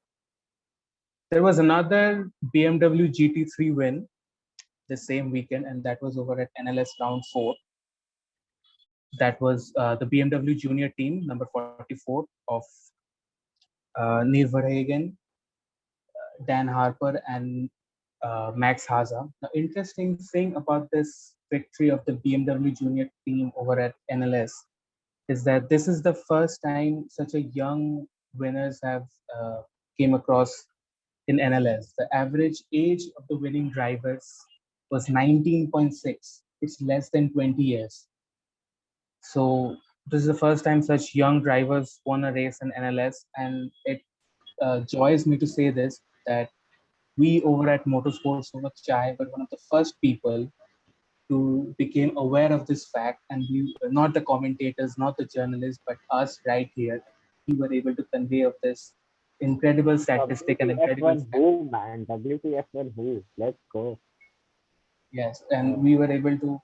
There was another BMW GT3 win the same weekend, and that was over at NLS Round 4. That was the BMW Junior team, number 44 of Neil Verhagen, Dan Harper, and Max Haza. The interesting thing about this victory of the BMW Junior team over at NLS is that this is the first time such a young winners have came across in NLS. The average age of the winning drivers was 19.6. It's less than 20 years. So this is the first time such young drivers won a race in NLS, and it joys me to say this, that we over at Motorsports Over Chai were one of the first people who became aware of this fact, and we were not the commentators, not the journalists, but us right here. We were able to convey of this incredible statistic and incredible WTF1 who, man? WTF1 who? Let's go. yes, and we were able to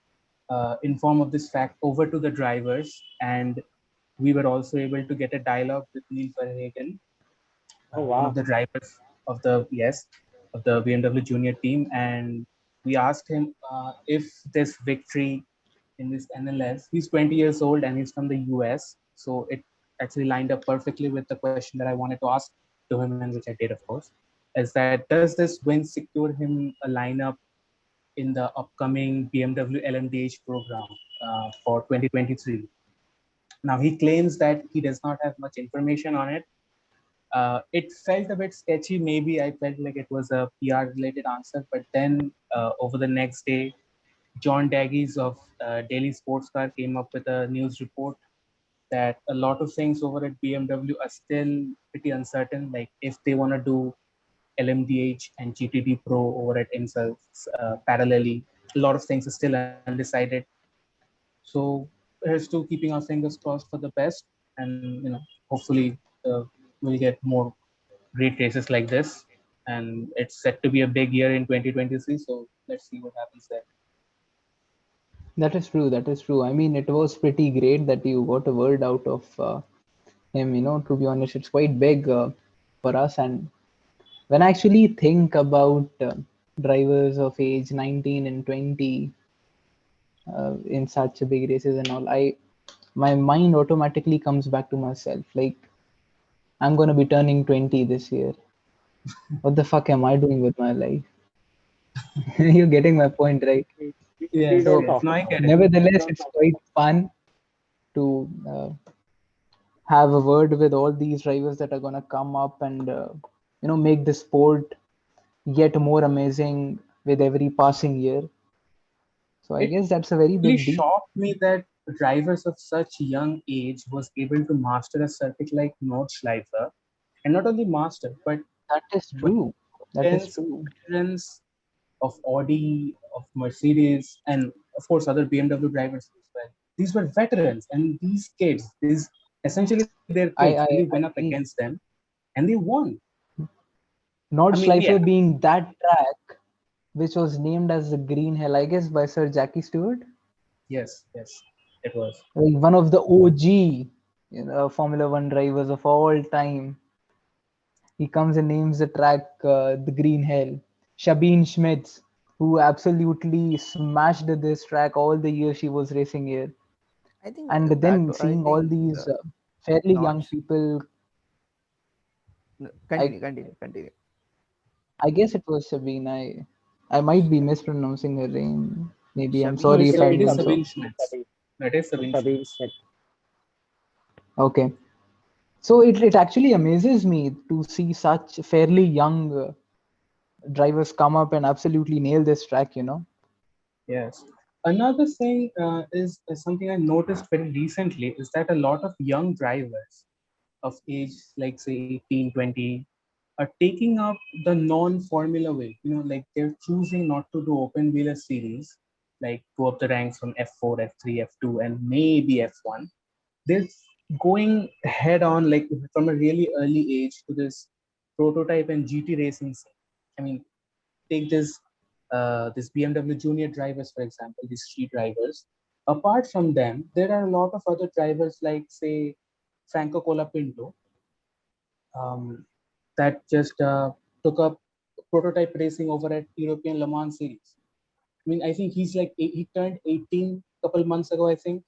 inform of this fact over to the drivers, and we were also able to get a dialogue with Neil Verhagen, one of the drivers of the BMW Junior team, and we asked him if this victory in this NLS, he's 20 years old and he's from the US, so it actually lined up perfectly with the question that I wanted to ask to him, and which I did, of course, is that does this win secure him a lineup in the upcoming BMW LMDH program for 2023? Now, he claims that he does not have much information on it. It felt a bit sketchy. Maybe I felt like it was a PR related answer, but then over the next day, John Daggies of Daily Sports Car came up with a news report that a lot of things over at BMW are still pretty uncertain. Like if they want to do LMDH and GTD Pro over at IMSA parallelly, a lot of things are still undecided. So here's to keeping our fingers crossed for the best, and hopefully we'll get more great races like this. And it's set to be a big year in 2023. So let's see what happens there. That is true. That is true. I mean, it was pretty great that you got a word out of him. To be honest, it's quite big for us. And when I actually think about drivers of age 19 and 20 in such big races and all, my mind automatically comes back to myself. Like, I'm gonna be turning 20 this year. What the fuck am I doing with my life? You're getting my point, right? Yeah, So, no, I get it. nevertheless, it's quite fun to have a word with all these drivers that are going to come up and make the sport yet more amazing with every passing year. So I It guess that's a very really big deal. shocked me that drivers of such young age was able to master a circuit like Nordschleife, and not only master, but That is true. That is against true. veterans of Audi, of Mercedes, and of course other BMW drivers as well. These were veterans, and these kids, these essentially their kids, I, really I, went up I against agree. them, and they won. I mean, yeah, Nordschleife being that track which was named as the Green Hell, I guess, by Sir Jackie Stewart, yes, it was. like one of the OG Formula One drivers of all time. He comes and names the track the Green Hell. Sabine Schmitz, who absolutely smashed this track all the years she was racing here. I think And that then I seeing all think these fairly not. young people, I, Continue. I guess it was Sabine. I might be mispronouncing her name. Maybe I'm No, sorry Sabine if it I've is done Sabine, so. Sabine Schmitz. Sabine, No, it is Sabine Sabine Schmitz. Smith. Okay. So it actually amazes me to see such fairly young drivers come up and absolutely nail this track. Yes. Another thing is something I noticed very recently is that a lot of young drivers of age, like say 18, 20, are taking up the non-formula way. Like they're choosing not to do open wheeler series, like go up the ranks from F4, F3, F2, and maybe F1. They're going head on, like from a really early age, to this prototype and GT racing scene. I mean, take this BMW junior drivers, for example, these street drivers. Apart from them, there are a lot of other drivers like say Franco Colapinto, um, that just took up prototype racing over at European Le Mans series. I mean, I think he's like he turned 18 a couple months ago. I think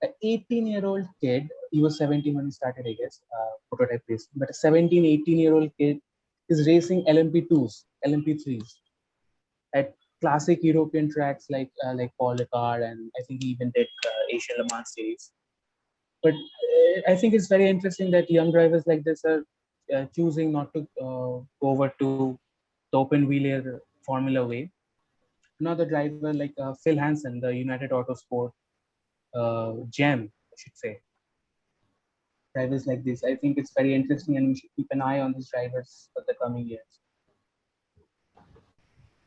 an 18-year-old kid. He was 17 when he started, I guess, prototype racing. But a 17, 18-year-old kid is racing LMP2s, LMP3s at classic European tracks like Paul Ricard, and I think he even did Asian Le Mans series. But I think it's very interesting that young drivers like this are choosing not to go over to the open wheeler Formula way. Another driver like Phil Hansen, the United Autosport gem, I should say. Drivers like this, I think it's very interesting, and we should keep an eye on these drivers for the coming years.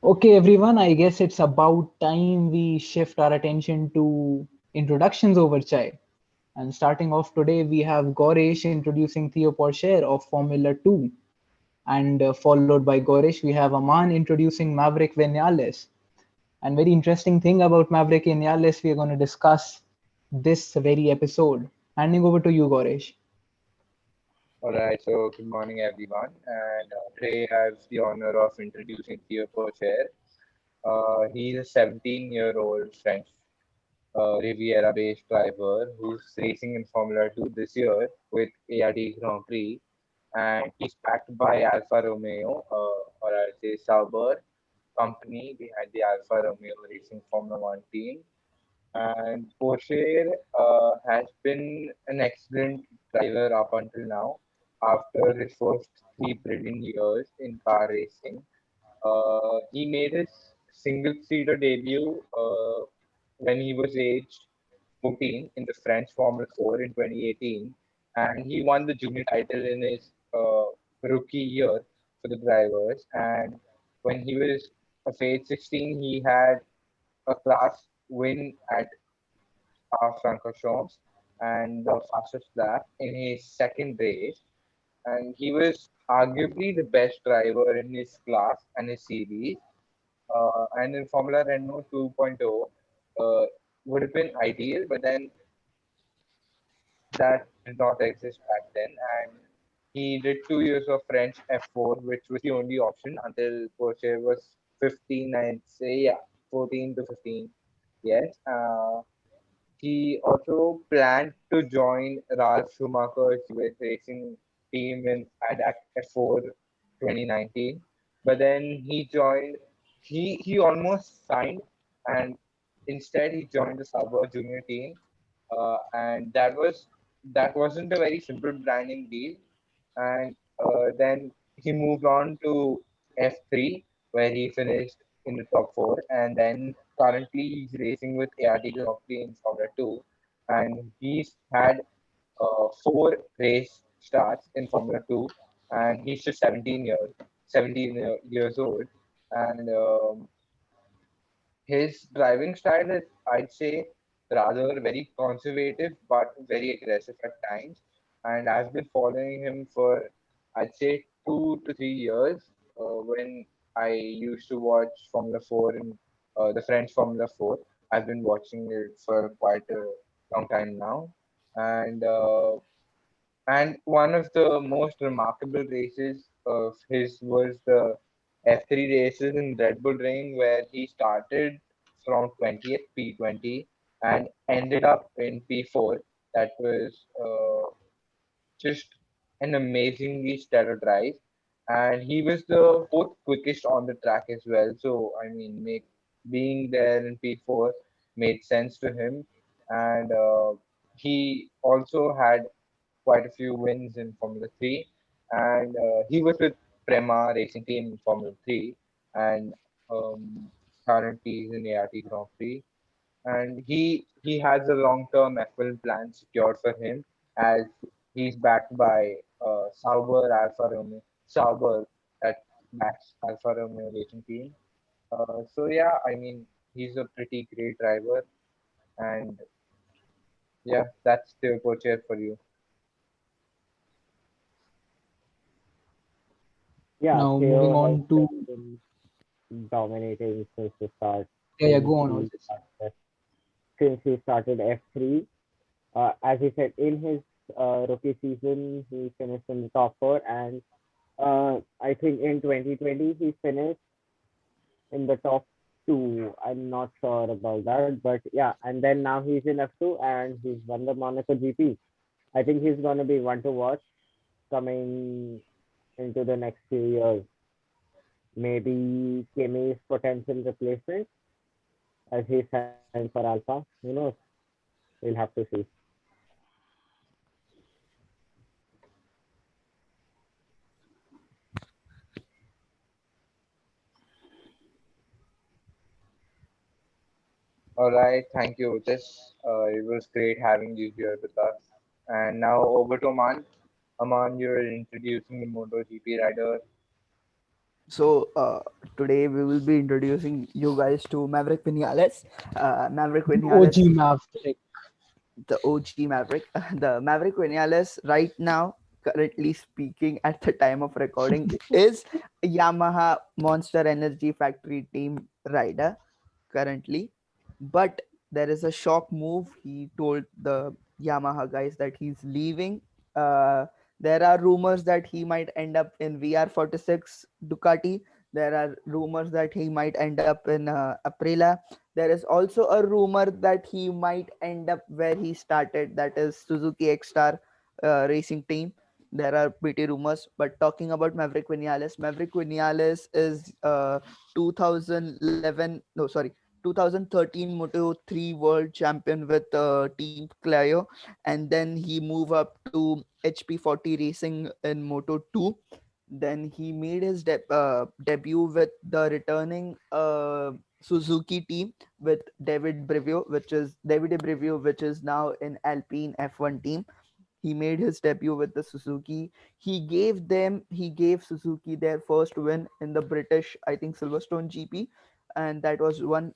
Okay, everyone, I guess it's about time we shift our attention to introductions over chai. And starting off today, we have Goresh introducing Theo Porcher of Formula 2. And followed by Goresh, we have Aman introducing Maverick Vinales. And very interesting thing about Maverick Vinales, we are going to discuss this very episode. Handing over to you, Goresh. Alright, so good morning everyone, and today I have the honor of introducing Theo Pocher. He's a 17-year-old French Riviera-based driver who's racing in Formula 2 this year with ARD Grand Prix, and he's backed by Alfa Romeo, or I'll say Sauber company behind the Alfa Romeo Racing Formula 1 team. And Porsche has been an excellent driver up until now. After his first three brilliant years in car racing, he made his single-seater debut when he was aged 14 in the French Formula 4 in 2018, and he won the junior title in his rookie year for the drivers. And when he was of age 16, he had a class win at Francorchamps and the fastest lap in his second race. And he was arguably the best driver in his class and his series. And in Formula Renault 2.0, would have been ideal, but then that did not exist back then. And he did 2 years of French F4, which was the only option until Porsche was 15, I'd say, yeah, 14 to 15. Yes. He also planned to join Ralf Schumacher's US racing team at F4 2019, but then he almost signed, and instead he joined the Sauber junior team, and that was that wasn't a very simple branding deal. And then he moved on to F3, where he finished in the top four, and then currently he's racing with ART Grand Prix in Formula 2, and he's had four race starts in Formula 2, and he's just 17 years old, and his driving style is, I'd say, rather very conservative but very aggressive at times. And I've been following him for, I'd say, 2 to 3 years. When I used to watch Formula 4 and the French Formula 4, I've been watching it for quite a long time now. And one of the most remarkable races of his was the F3 races in Red Bull Ring, where he started from 20th P20 and ended up in P4. That was just an amazingly stellar drive. And he was the fourth quickest on the track as well. So, I mean, being there in P4 made sense to him. And he also had quite a few wins in Formula 3. And he was with Prema Racing Team in Formula 3. And um, currently he's in ART Grand Prix. And he has a long-term F1 plan secured for him, as he's backed by Sauber, that backs Alfa Romeo Racing Team. So yeah, I mean, he's a pretty great driver, and yeah, that's the co-chair for you. Yeah, Now moving Theo has on to just been dominating since the start. yeah, Since go on, he Otis. started, since he started F3, as he said, in his rookie season, he finished in the top four, and I think in 2020 he finished in the top two. I'm not sure about that, but yeah, and then now he's in F2 and he's won the Monaco GP. I think he's gonna be one to watch coming into the next few years. Maybe Kimi's potential replacement as he signed for Alpha. Who knows? We'll have to see. All right, thank you, Otis. It was great having you here with us. And now over to Aman. Aman, you're introducing the MotoGP rider. So today we will be introducing you guys to Maverick Vinales. Maverick The Vinales, OG Maverick. the OG Maverick. The Maverick Vinales right now, currently speaking at the time of recording, is a Yamaha Monster Energy Factory team rider currently. But there is a shock move. He told the Yamaha guys that he's leaving. Uh, there are rumors that he might end up in VR46 Ducati. There are rumors that he might end up in Aprilia. There is also a rumor that he might end up where he started, that is Suzuki X-Star racing team. There are pretty rumors, but talking about Maverick Vinales is 2011, no, sorry, 2013 Moto 3 world champion with Team Clio, and then he moved up to HP40 Racing in Moto 2. Then he made his debut with the returning Suzuki team with David Brevio, which is now in Alpine F1 team. He made his debut with the Suzuki. He gave Suzuki their first win in the British, I think, Silverstone GP, and that was one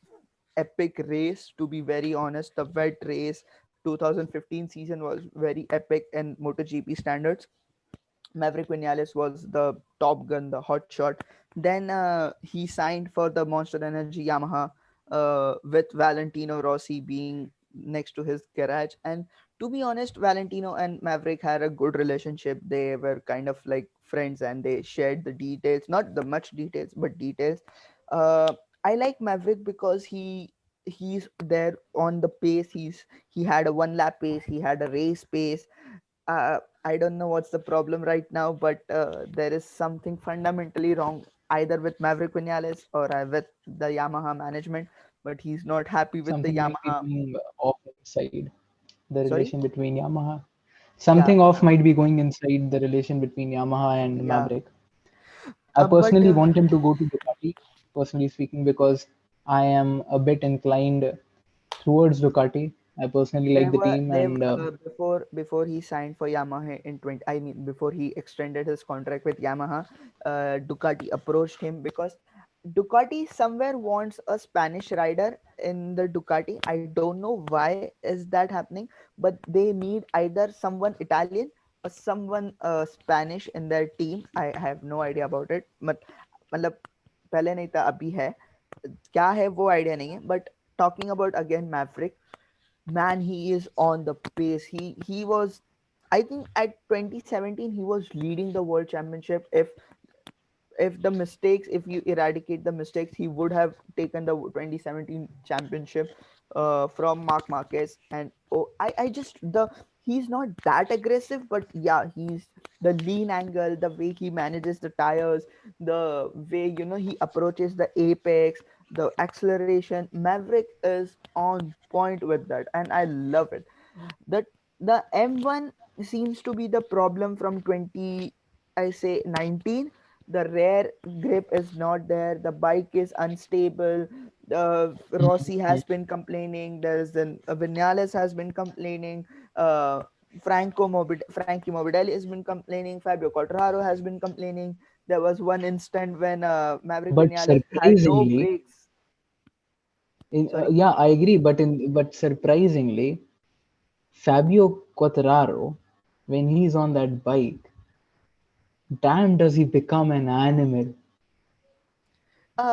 epic race. To be very honest, the wet race 2015 season was very epic in MotoGP standards. Maverick Vinales was the top gun, the hot shot. Then he signed for the Monster Energy Yamaha with Valentino Rossi being next to his garage. And to be honest, Valentino and Maverick had a good relationship. They were kind of like friends and they shared the details, not the much details, but details. I like Maverick because he's there on the pace. He had a one lap pace, he had a race pace. I don't know what's the problem right now, but there is something fundamentally wrong either with Maverick Vinales or with the Yamaha management. But he's not happy with the Something might be Yamaha. going off inside the Sorry. relation between Yamaha. something off might be going inside the relation between Yamaha and Yeah. Maverick. I But personally want him to go to Ducati, personally speaking, because I am a bit inclined towards Ducati. I personally like the team, and before he signed for Yamaha in 20, I mean before he extended his contract with Yamaha, Ducati approached him because Ducati somewhere wants a Spanish rider in the Ducati. I don't know why is that happening, but they need either someone Italian or someone Spanish in their team. I have no idea about it. But मतलब पहले नहीं था अभी है क्या है वो idea नहीं है but talking about again Maverick man, he is on the pace. He was, I think at 2017 he was leading the world championship. If the mistakes, if you eradicate the mistakes, he would have taken the 2017 championship from Mark Marquez. And I just the he's not that aggressive, but yeah, he's the lean angle, the way he manages the tires, the way he approaches the apex, the acceleration. Maverick is on point with that, and I love it. That the M1 seems to be the problem from 20, I say 19. The rear grip is not there, the bike is unstable. Rossi has been complaining, there's an Vinales has been complaining, Frankie Morbidelli has been complaining, Fabio Quartararo has been complaining. There was one instant when Maverick but Vinales had no surprisingly, brakes. Sorry. yeah, I agree. But surprisingly, Fabio Quartararo, when he's on that bike, damn, does he become an animal?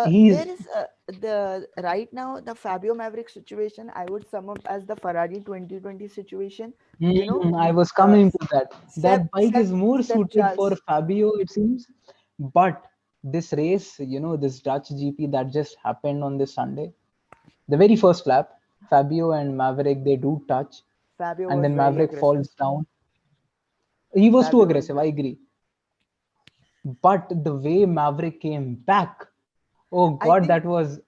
He's There is the right now the Fabio Maverick situation. I would sum up as the Ferrari 2020 situation. I was Uh, coming to that. Seb That bike is more Seb suited for Charles. Fabio, it seems. But this race, this Dutch GP that just happened on this Sunday, the very first lap, Fabio and Maverick, they do touch, Fabio and was then very Maverick aggressive. falls down. He was too Fabio was aggressive, I agree. But the way Maverick came back, oh I God, think that was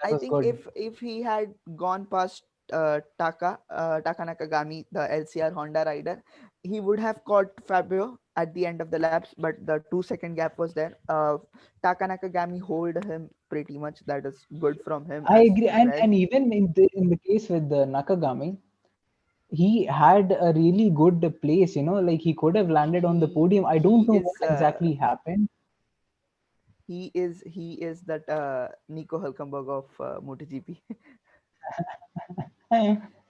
I think good. if he had gone past Taka Nakagami, the LCR Honda rider, he would have caught Fabio at the end of the laps, but the 2 second gap was there. Taka Nakagami hold him pretty much. That is good from him I as agree, and well. and even in the case with the Nakagami, he had a really good place, like he could have landed on the podium. I He don't know is what exactly happened. he is that Nico Hülkenberg of MotoGP.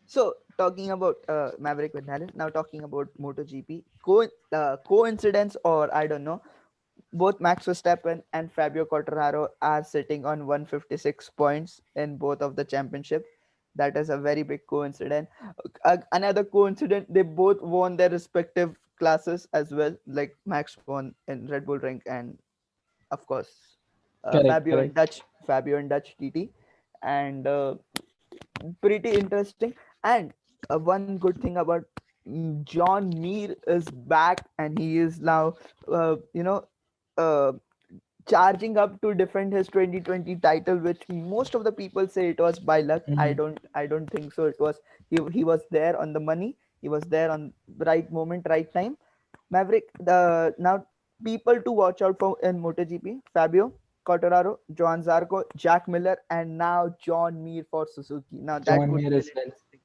So talking about Maverick Vinales, now talking about MotoGP, coincidence or I don't know, both Max Verstappen and Fabio Quartararo are sitting on 156 points in both of the championship. That is a very big coincidence. Another coincidence, they both won their respective classes as well. Like Max won in Red Bull Ring, and of course, Correct, correct. Fabio and Dutch TT, and pretty interesting. And one good thing about John Mir is back, and he is now, uh, you know, uh, charging up to defend his 2020 title, which most of the people say it was by luck. Mhm. I don't think so. It was he was there on the money. He was there on right moment, right time. Maverick, the now people to watch out for in MotoGP: Fabio Quartararo, Joan Zarco, Jack Miller, and now John Mir for Suzuki. Now that John would Mir be an as well. interesting.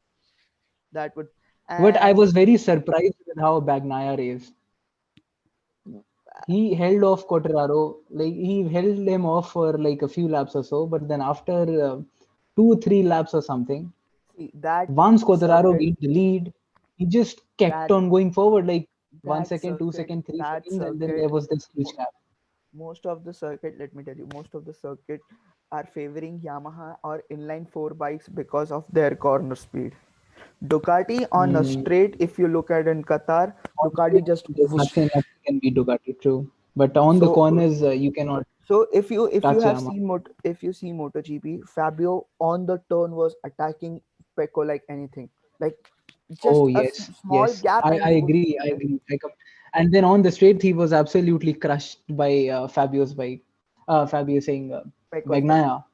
That would But I and was very surprised with how Bagnaia raced. He held off Quartararo, like he held him off for like a few laps or so, but then after 2, 3 laps or something, see that once Quartararo circuit, gained the lead, he just kept that on going forward, like one that second, two circuit, second, three that seconds, and then there circuit. was this huge gap. Most of the circuit, let me tell you, most of the circuit are favoring Yamaha or inline four bikes because of their corner speed. Ducati on a Mm, straight, if you look at in Qatar, Ducati just there's whoosh. nothing can be Ducati, true. But on the So corners, you cannot if you touch have Yamaha. seen if you see MotoGP, Fabio on the turn was attacking Pecco like anything, like Oh just a yes, small yes, gap and I he would agree, be I there. agree. And then on the straight, he was absolutely crushed by Fabio's bike. Fabio saying Pecco's bike. Bagnaia.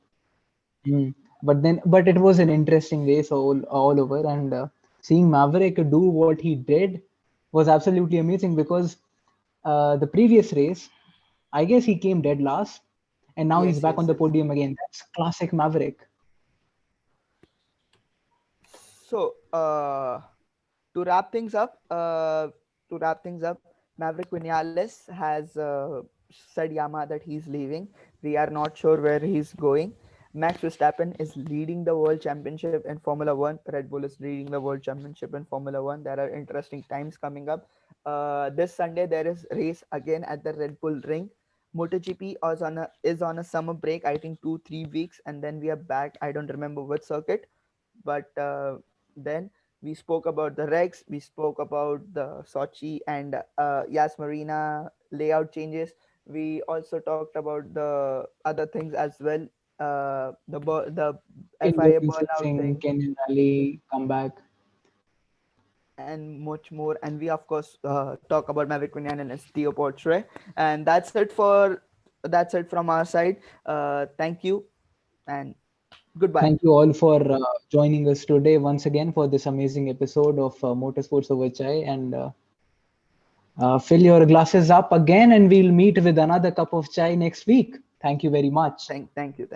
But it was an interesting race all over, and seeing Maverick do what he did, was absolutely amazing because the previous race, I guess he came dead last, and now he's Yes, back yes, on the yes. podium again. That's classic Maverick. So, to wrap things up, Maverick Vinales has said Yamaha that he's leaving. We are not sure where he's going. Max Verstappen is leading the world championship in Formula One. Red Bull is leading the world championship in Formula One. There are interesting times coming up. This Sunday there is race again at the Red Bull Ring. MotoGP is on a summer break. I think 2-3 weeks, and then we are back. I don't remember which circuit, but then we spoke about the Rex, we spoke about the Sochi and Yas Marina layout changes. We also talked about the other things as well, the FIA Endurance burnout racing, thing, Kenyan Rally, comeback. and much more. And we of course talk about Maverick Vinales and Theo Portre. And that's it from our side. Thank you and goodbye. Thank you all for joining us today once again for this amazing episode of Motorsports Over Chai. And fill your glasses up again, and we'll meet with another cup of chai next week. Thank you very much. Thank you.